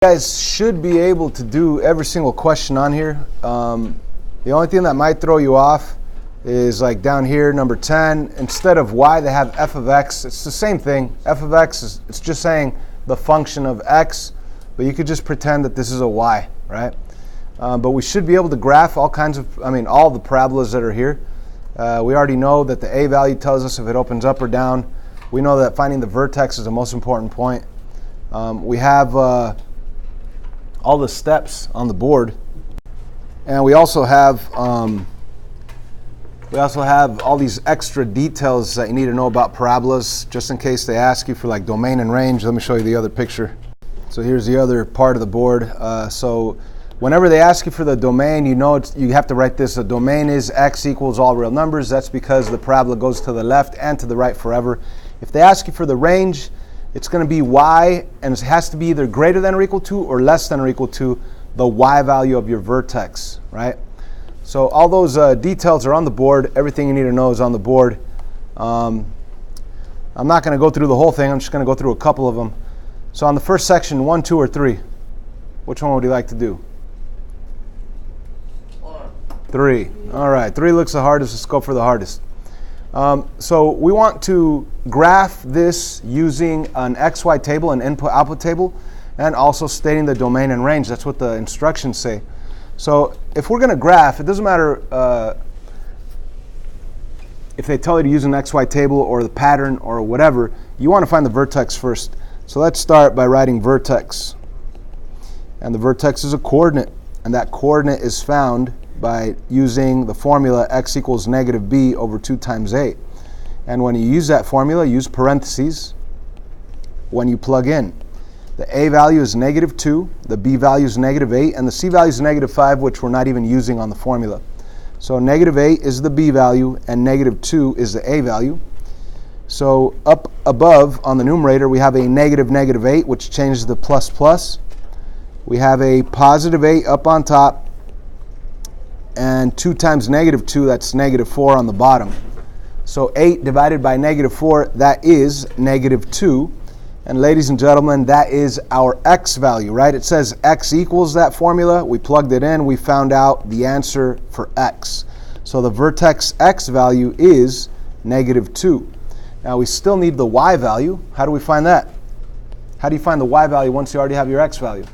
guys should be able to do every single question on here. The only thing that might throw you off is like down here, number 10, instead of y, they have f of x. It's the same thing. F of x it's just saying the function of x, but you could just pretend that this is a y, right? But we should be able to graph all the parabolas that are here. We already know that the a value tells us if it opens up or down. We know that finding the vertex is the most important point. We have all the steps on the board, and we also have all these extra details that you need to know about parabolas, just in case they ask you for like domain and range. Let me show you the other picture. So here's the other part of the board. So whenever they ask you for the domain, you have to write this. The domain is x equals all real numbers. That's because the parabola goes to the left and to the right forever. If they ask you for the range, it's going to be y, and it has to be either greater than or equal to or less than or equal to the y value of your vertex, right? So all those details are on the board. Everything you need to know is on the board. I'm not going to go through the whole thing. I'm just going to go through a couple of them. So on the first section, 1, 2, or 3, which one would you like to do? 3. All right, 3 looks the hardest. Let's go for the hardest. So we want to graph this using an XY table, an input-output table, and also stating the domain and range. That's what the instructions say. So if we're going to graph, it doesn't matter if they tell you to use an XY table or the pattern or whatever. You want to find the vertex first. So let's start by writing vertex. And the vertex is a coordinate, and that coordinate is found by using the formula x equals negative b over 2 times a. And when you use that formula, use parentheses when you plug in. The a value is negative 2, the b value is negative 8, and the c value is negative 5, which we're not even using on the formula. So negative 8 is the b value, and negative 2 is the a value. So up above on the numerator, we have a negative 8, which changes the plus plus. We have a positive 8 up on top, and 2 times negative 2, that's negative 4 on the bottom. So 8 divided by negative 4, that is negative 2. And ladies and gentlemen, that is our x value, right? It says x equals that formula. We plugged it in. We found out the answer for x. So the vertex x value is negative 2. Now we still need the y value. How do we find that? How do you find the y value once you already have your x value?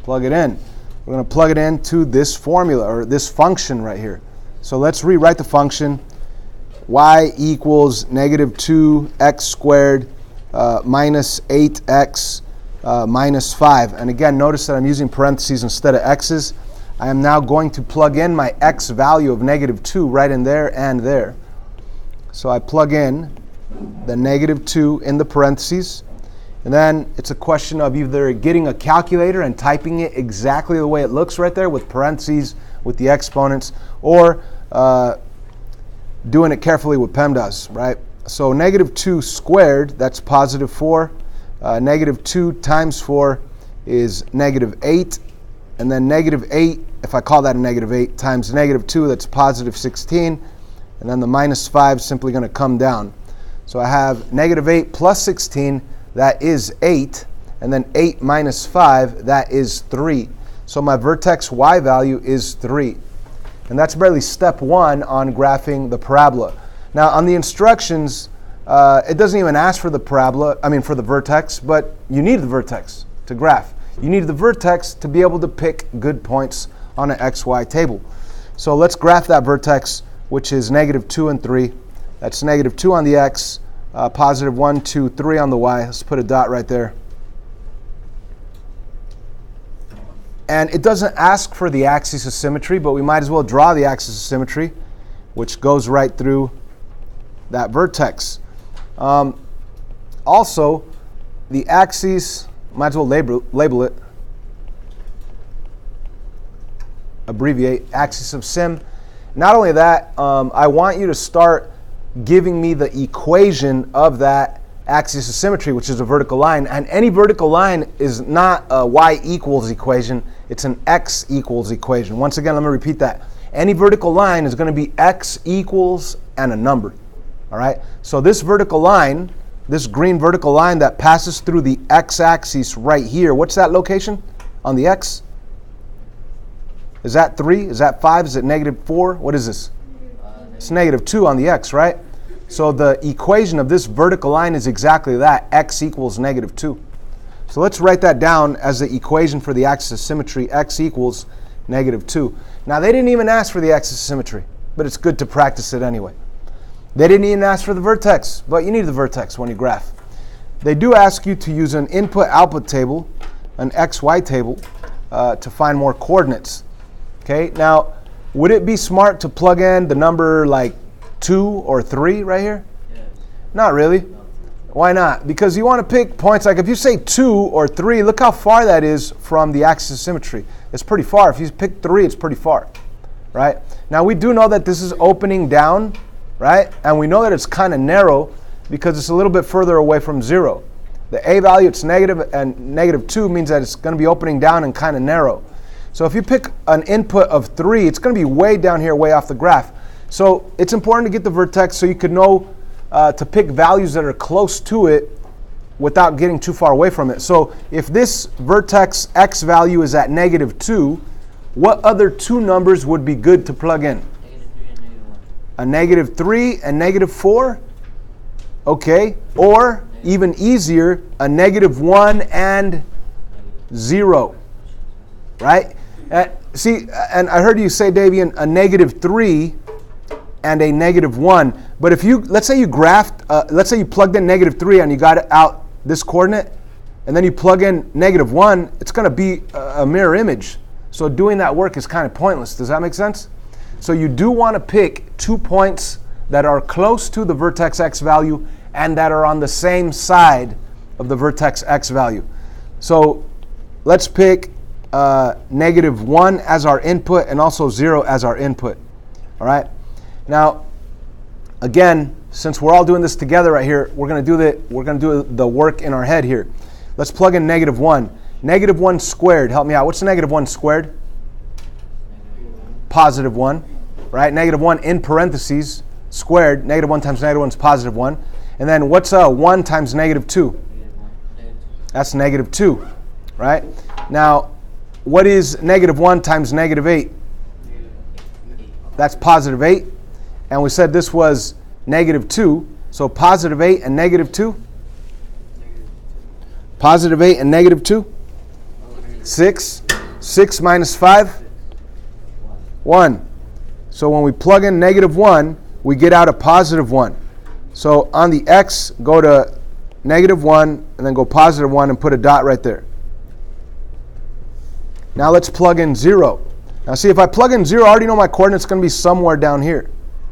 Plug it in. We're going to plug it into this formula, or this function right here. So let's rewrite the function. Y equals negative 2x squared minus 8x minus 5. And again, notice that I'm using parentheses instead of x's. I am now going to plug in my x value of negative 2 right in there and there. So I plug in the negative 2 in the parentheses. And then it's a question of either getting a calculator and typing it exactly the way it looks right there with parentheses, with the exponents, or doing it carefully with PEMDAS, right? So negative 2 squared, that's positive 4. Negative 2 times 4 is negative 8. And then negative 8, if I call that a negative 8, times negative 2, that's positive 16. And then the minus 5 is simply going to come down. So I have negative 8 plus 16, that is 8, and then 8 minus 5, that is 3. So my vertex y value is 3. And that's barely step 1 on graphing the parabola. Now on the instructions, it doesn't even ask for the for the vertex, but you need the vertex to graph. You need the vertex to be able to pick good points on an XY table. So let's graph that vertex, which is negative 2 and 3. That's negative 2 on the x, positive 1, 2, 3 on the y. Let's put a dot right there. And it doesn't ask for the axis of symmetry, but we might as well draw the axis of symmetry, which goes right through that vertex. Also, the axis, might as well label it, abbreviate, axis of sim. Not only that, I want you to start giving me the equation of that axis of symmetry, which is a vertical line. And any vertical line is not a y equals equation, it's an x equals equation. Once again, let me repeat that. Any vertical line is going to be x equals and a number. All right? So this vertical line this green vertical line that passes through the x-axis right here. What's that location on the x? Is that 3? Is that 5? Is it -4? What is this? It's -2 on the x, right? So the equation of this vertical line is exactly that, x equals -2. So let's write that down as the equation for the axis of symmetry, x equals -2. Now they didn't even ask for the axis of symmetry, but it's good to practice it anyway. They didn't even ask for the vertex, but you need the vertex when you graph. They do ask you to use an input-output table, an XY table, to find more coordinates. Okay, now would it be smart to plug in the number like 2 or 3 right here? Yes. Not really. No. Why not? Because you want to pick points like if you say 2 or 3, look how far that is from the axis of symmetry. It's pretty far. If you pick 3, it's pretty far, right? Now we do know that this is opening down, right? And we know that it's kind of narrow because it's a little bit further away from 0. The A value, it's negative, and -2 means that it's going to be opening down and kind of narrow. So if you pick an input of 3, it's going to be way down here, way off the graph. So it's important to get the vertex so you could know to pick values that are close to it without getting too far away from it. So if this vertex x value is at -2, what other 2 numbers would be good to plug in? A -3 and -4? Okay. Or even easier, a -1 and 0. Right? See, and I heard you say, Davian, a -3 and a -1. But if you, let's say you graphed, let's say you plugged in -3 and you got out this coordinate, and then you plug in -1, it's going to be a mirror image. So doing that work is kind of pointless. Does that make sense? So you do want to pick 2 points that are close to the vertex x value and that are on the same side of the vertex x value. So let's pick -1 as our input and also 0 as our input. All right. Now, again, since we're all doing this together right here, we're going to do the work in our head here. Let's plug in -1. -1 squared. Help me out. What's -1 squared? +1, right? -1 in parentheses squared. -1 times -1 is +1. And then what's 1 times -2? That's -2, right? Now, what is -1 times -8? That's +8. And we said this was -2. So +8 and -2? +8 and -2? 6. 6 minus 5? 1. So when we plug in -1, we get out a +1. So on the x, go to -1 and then go +1 and put a dot right there. Now let's plug in 0. Now see, if I plug in 0, I already know my coordinate's going to be somewhere down here.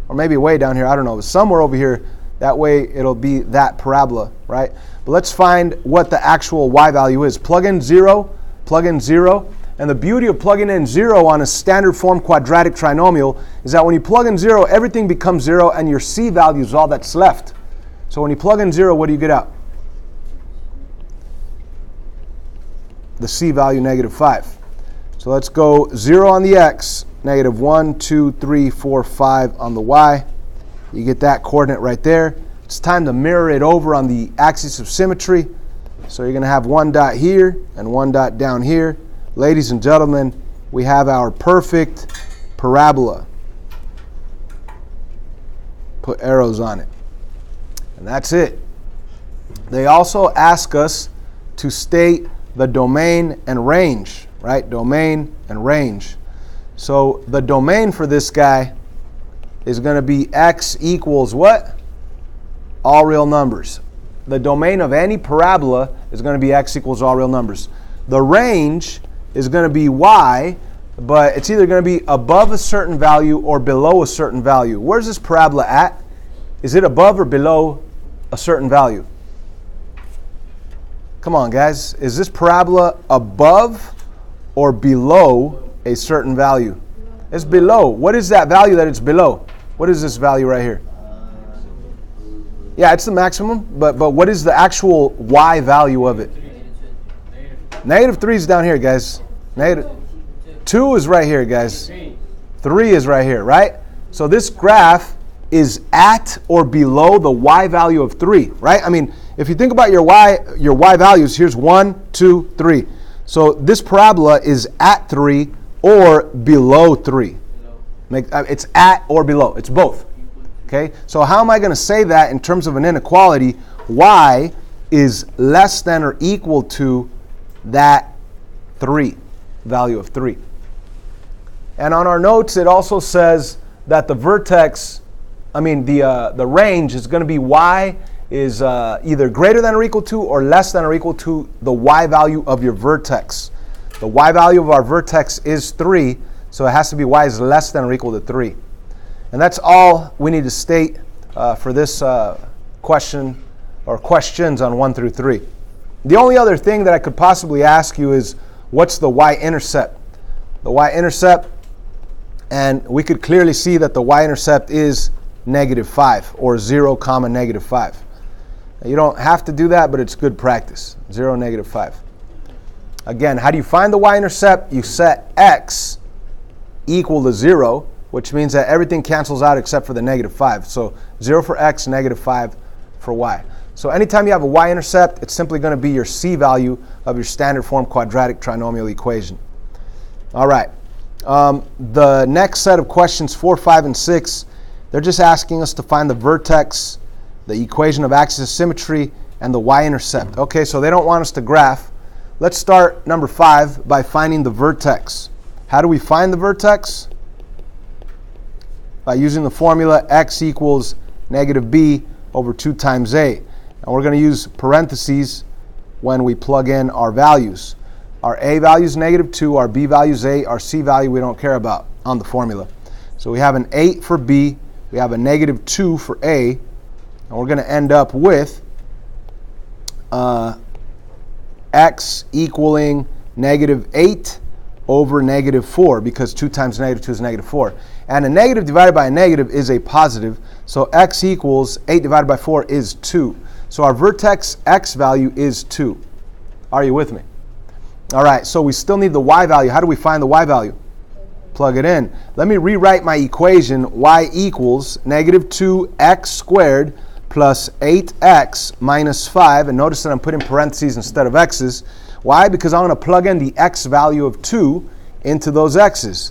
Or maybe way down here, I don't know. But somewhere over here, that way it'll be that parabola, right? But let's find what the actual y value is. Plug in 0, and the beauty of plugging in 0 on a standard form quadratic trinomial is that when you plug in 0, everything becomes 0 and your c value is all that's left. So when you plug in 0, what do you get out? The c value, -5. So let's go 0 on the x, -1, 2, 3, 4, 5 on the y. You get that coordinate right there. It's time to mirror it over on the axis of symmetry. So you're going to have 1 dot here and 1 dot down here. Ladies and gentlemen, we have our perfect parabola. Put arrows on it. And that's it. They also ask us to state the domain and range, right? Domain and range. So the domain for this guy is going to be x equals what? All real numbers. The domain of any parabola is going to be x equals all real numbers. The range is going to be y, but it's either going to be above a certain value or below a certain value. Where's this parabola at? Is it above or below a certain value? Come on, guys. Is this parabola above or below a certain value? It's below. What is that value that it's below? What is this value right here? Yeah, it's the maximum, but what is the actual y value of it? -3 is down here, guys. -2 is right here, guys. 3 is right here, right? So this graph is at or below the y value of 3, right? I mean, if you think about your y values, here's 1, 2, 3. So this parabola is at 3 or below 3. It's at or below. It's both. Okay? So how am I going to say that in terms of an inequality? Y is less than or equal to that 3, value of 3. And on our notes, it also says that the vertex, the range is going to be y is either greater than or equal to or less than or equal to the y value of your vertex. The y value of our vertex is 3, so it has to be y is less than or equal to 3. And that's all we need to state for this question or questions on 1 through 3. The only other thing that I could possibly ask you is, what's the y-intercept? The y-intercept, and we could clearly see that the y-intercept is -5 or 0, -5. Now, you don't have to do that, but it's good practice. 0, -5. Again, how do you find the y-intercept? You set x equal to 0, which means that everything cancels out except for the -5. So 0 for x, -5 for y. So anytime you have a y-intercept, it's simply going to be your c value of your standard form quadratic trinomial equation. All right. The next set of questions, 4, 5, and 6, they're just asking us to find the vertex, the equation of axis of symmetry, and the y-intercept. Okay, so they don't want us to graph. Let's start number 5 by finding the vertex. How do we find the vertex? By using the formula x equals -b over 2 times a. And we're going to use parentheses when we plug in our values. Our a value is -2, our b value is 8, our c value we don't care about on the formula. So we have an 8 for b, we have a -2 for a, and we're going to end up with x equaling -8 over -4, because 2 times -2 is -4. And a negative divided by a negative is a positive, so x equals 8 divided by 4 is 2. So our vertex x value is 2. Are you with me? All right, so we still need the y value. How do we find the y value? Plug it in. Let me rewrite my equation. Y equals -2x squared plus 8x minus 5. And notice that I'm putting parentheses instead of x's. Why? Because I'm going to plug in the x value of 2 into those x's.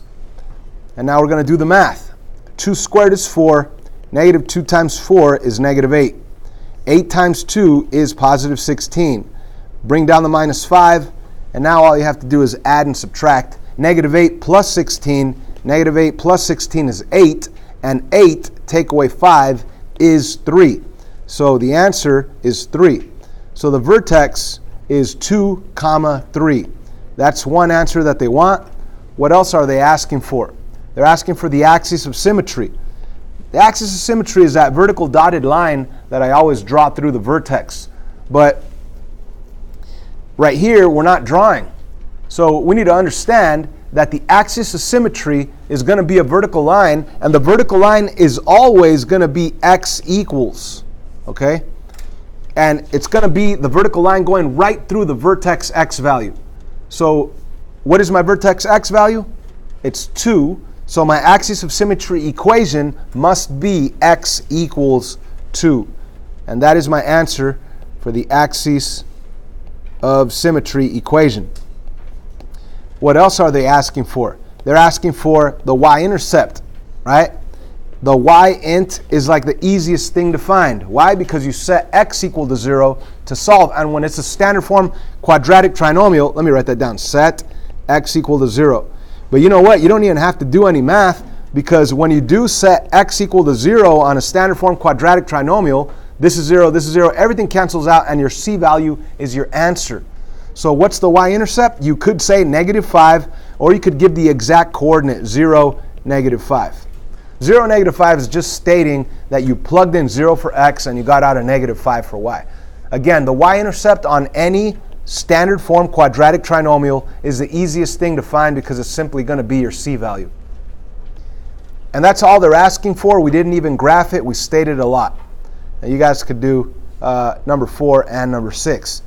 And now we're going to do the math. 2 squared is 4. -2 times 4 is -8. 8 times 2 is positive 16. Bring down the -5. And now all you have to do is add and subtract. -8 plus 16. -8 plus 16 is 8. And 8 take away 5 is 3. So the answer is 3. So the vertex is 2, 3. That's one answer that they want. What else are they asking for? They're asking for the axis of symmetry. The axis of symmetry is that vertical dotted line that I always draw through the vertex. But right here, we're not drawing. So we need to understand that the axis of symmetry is going to be a vertical line, and the vertical line is always going to be x equals, okay? And it's going to be the vertical line going right through the vertex x value. So what is my vertex x value? It's 2. So my axis of symmetry equation must be x equals 2. And that is my answer for the axis of symmetry equation. What else are they asking for? They're asking for the y-intercept, right? The y-int is like the easiest thing to find. Why? Because you set x equal to 0 to solve. And when it's a standard form quadratic trinomial, let me write that down. Set x equal to 0. But you know what? You don't even have to do any math, because when you do set x equal to 0 on a standard form quadratic trinomial, this is 0, this is 0, everything cancels out, and your c value is your answer. So what's the y-intercept? You could say -5, or you could give the exact coordinate, 0, -5. 0, -5 is just stating that you plugged in 0 for x and you got out a -5 for y. Again, the y-intercept on any standard form quadratic trinomial is the easiest thing to find, because it's simply going to be your c value. And that's all they're asking for. We didn't even graph it. We stated a lot. And you guys could do number 4 and number 6.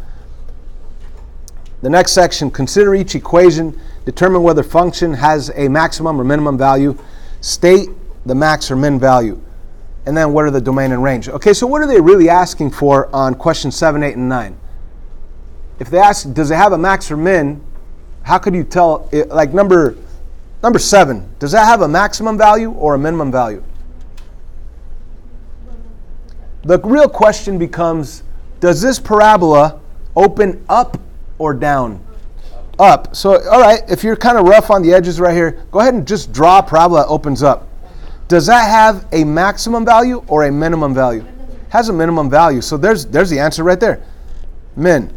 The next section, consider each equation, determine whether function has a maximum or minimum value, state the max or min value. and then what are the domain and range? Okay, so what are they really asking for on question 7, 8, and 9? If they ask, does it have a max or min, how could you tell, like number 7, does that have a maximum value or a minimum value? The real question becomes, does this parabola open up or down? Up. So, all right, if you're kind of rough on the edges right here, go ahead and just draw a parabola that opens up. Does that have a maximum value or a minimum value? Has a minimum value. So there's the answer right there. Min.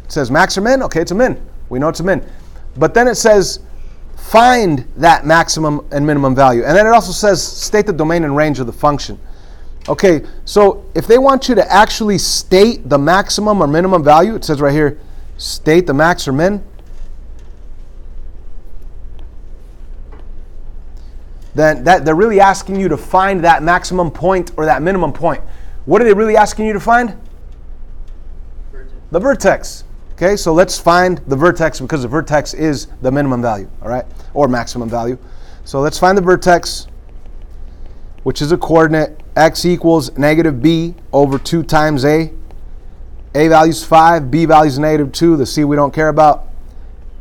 It says max or min? Okay, it's a min. We know it's a min. But then it says find that maximum and minimum value. And then it also says state the domain and range of the function. Okay, so if they want you to actually state the maximum or minimum value, it says right here, state the max or min, then they're really asking you to find that maximum point or that minimum point. What are they really asking you to find? Vertex. The vertex. Okay, so let's find the vertex because the vertex is the minimum value, all right, or maximum value. So let's find the vertex, which is a coordinate x equals negative b over 2 times a. A value is 5, b value is negative 2, the c we don't care about.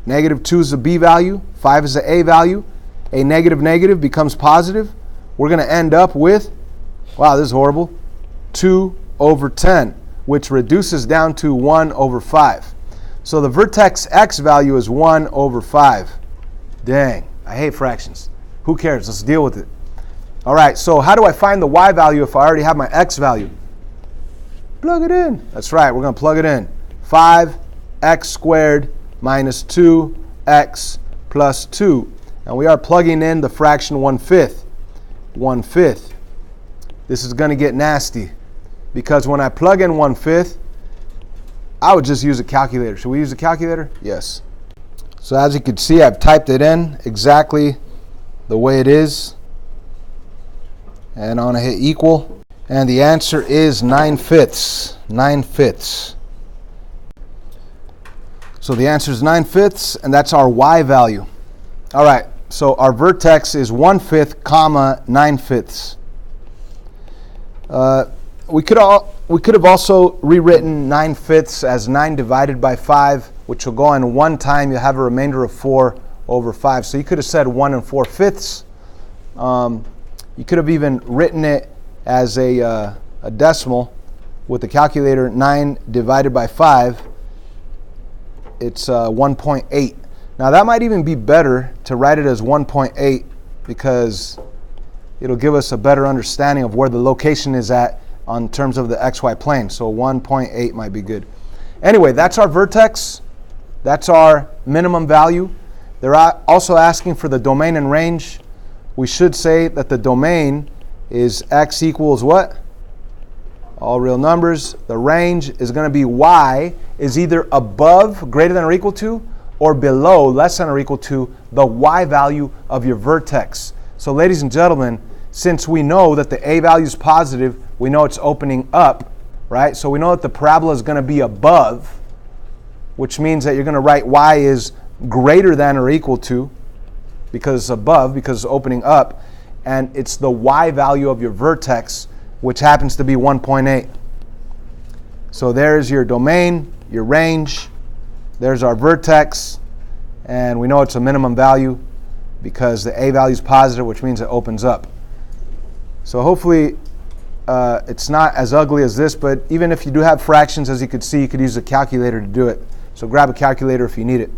Negative 2 is the b value, 5 is the a value. A negative becomes positive. We're going to end up with, wow, this is horrible, 2 over 10, which reduces down to 1 over 5. So the vertex x value is 1 over 5. Dang, I hate fractions. Who cares? Let's deal with it. All right, so how do I find the y value if I already have my x value? Plug it in. That's right, we're going to plug it in. 5x squared minus 2x plus 2. And we are plugging in the fraction 1/5. 1/5. This is going to get nasty because when I plug in 1/5, I would just use a calculator. Should we use a calculator? Yes. So as you can see, I've typed it in exactly the way it is. And I'm going to hit equal. And the answer is 9/5. 9/5. So the answer is 9/5, and that's our y value. All right, so our vertex is 1/5, comma 9/5. We could have also rewritten 9/5 as 9 divided by 5, which will go in 1 time. You have a remainder of 4 over 5. So you could have said 1 4/5. You could have even written it as a decimal with the calculator. 9 divided by 5, it's 1.8. Now that might even be better to write it as 1.8 because it'll give us a better understanding of where the location is at on terms of the XY plane. So 1.8 might be good. Anyway, that's our vertex. That's our minimum value. They're also asking for the domain and range. We should say that the domain is x equals what? All real numbers. The range is going to be y is either above, greater than or equal to, or below, less than or equal to, the y value of your vertex. So ladies and gentlemen, since we know that the a value is positive, we know it's opening up, right? So we know that the parabola is going to be above, which means that you're going to write y is greater than or equal to, because it's above, because it's opening up, and it's the y value of your vertex, which happens to be 1.8. So there's your domain, your range, there's our vertex, and we know it's a minimum value because the a value is positive, which means it opens up. So hopefully it's not as ugly as this, but even if you do have fractions, as you could see, you could use a calculator to do it. So grab a calculator if you need it.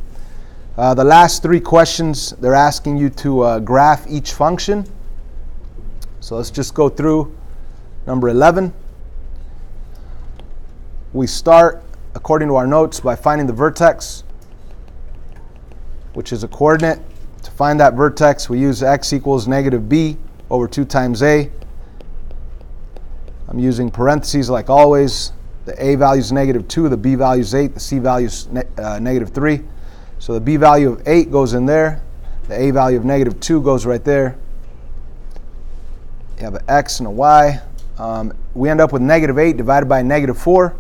The last 3 questions, they're asking you to graph each function. So let's just go through number 11. We start, according to our notes, by finding the vertex, which is a coordinate. To find that vertex, we use x equals negative b over 2 times a. I'm using parentheses like always. The a value is negative 2, the b value is 8, the c value is negative 3. So the b value of 8 goes in there. The a value of negative 2 goes right there. You have an x and a y. We end up with negative 8 divided by negative 4,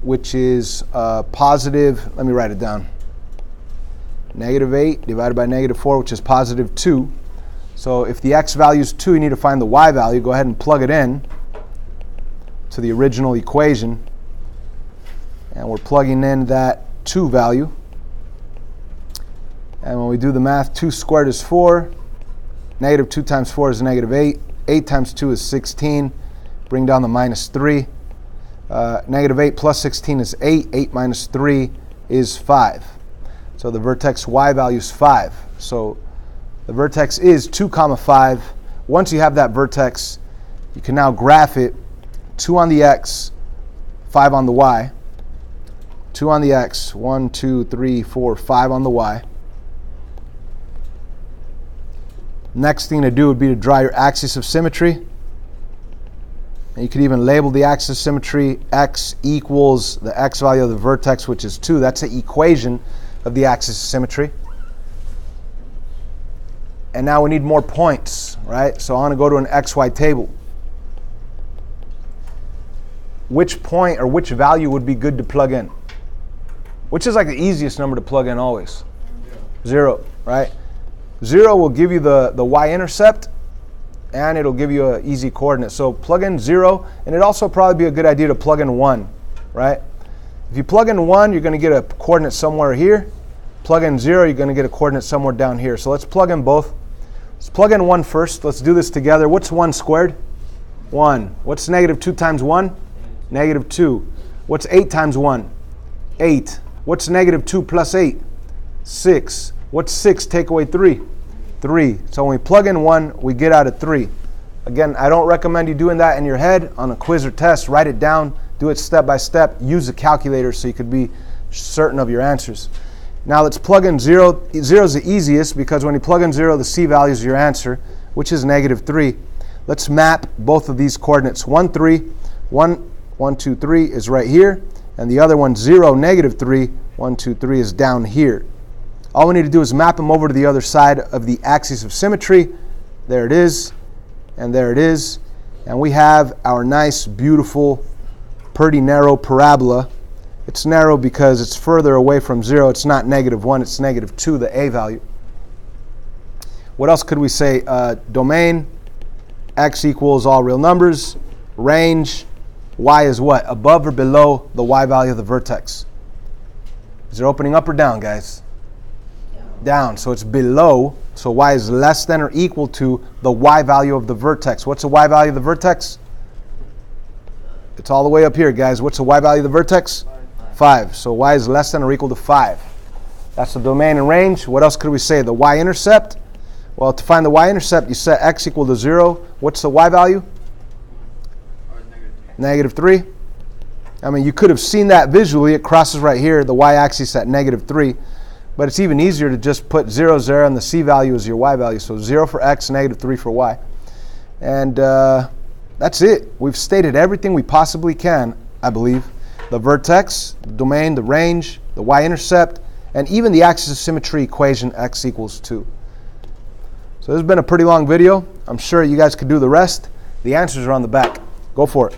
which is positive, let me write it down. Negative 8 divided by negative 4, which is positive 2. So if the x value is 2, you need to find the y value. Go ahead and plug it in to the original equation. And we're plugging in that 2 value. And when we do the math, 2 squared is 4. Negative 2 times 4 is negative 8. 8 times 2 is 16. Bring down the minus 3. Negative 8 plus 16 is 8. 8 minus 3 is 5. So the vertex y value is 5. So the vertex is 2, 5. Once you have that vertex, you can now graph it. 2 on the x, 5 on the y. 2 on the x, 1, 2, 3, 4, 5 on the y. Next thing to do would be to draw your axis of symmetry. And you could even label the axis of symmetry. X equals the x value of the vertex, which is 2. That's the equation of the axis of symmetry. And now we need more points, right? So I want to go to an XY table. Which point or which value would be good to plug in? Which is like the easiest number to plug in always? 0, right? 0 will give you the y-intercept, and it'll give you an easy coordinate. So plug in 0, and it'd also probably be a good idea to plug in 1, right? If you plug in 1, you're going to get a coordinate somewhere here. Plug in 0, you're going to get a coordinate somewhere down here. So let's plug in both. Let's plug in 1 first. Let's do this together. What's 1 squared? 1. What's negative 2 times 1? Negative 2. What's 8 times 1? 8. What's negative 2 plus 8? 6. What's 6 take away 3? 3. So when we plug in 1, we get out of 3. Again, I don't recommend you doing that in your head on a quiz or test. Write it down. Do it step by step. Use a calculator so you could be certain of your answers. Now let's plug in 0. 0 is the easiest because when you plug in 0, the c value is your answer, which is negative 3. Let's map both of these coordinates. 1, 3. 1, 1, 2, 3 is right here. And the other one, 0, negative 3. 1, 2, 3 is down here. All we need to do is map them over to the other side of the axis of symmetry. There it is, and there it is. And we have our nice, beautiful, pretty narrow parabola. It's narrow because it's further away from 0. It's not negative 1, it's negative 2, the a value. What else could we say? Domain, x equals all real numbers. Range, y is what? Above or below the y value of the vertex? Is it opening up or down, guys? Down. So it's below. So y is less than or equal to the y value of the vertex. What's the y value of the vertex? It's all the way up here, guys. What's the y value of the vertex? 5. So y is less than or equal to 5. That's the domain and range. What else could we say? The y-intercept. Well, to find the y-intercept, you set x equal to 0. What's the y value? Negative 3. I mean, you could have seen that visually. It crosses right here, the y-axis at negative 3. But it's even easier to just put 0, 0, and the c value is your y value. So 0 for x, negative 3 for y. And that's it. We've stated everything we possibly can, I believe. The vertex, the domain, the range, the y-intercept, and even the axis of symmetry equation, x equals 2. So this has been a pretty long video. I'm sure you guys could do the rest. The answers are on the back. Go for it.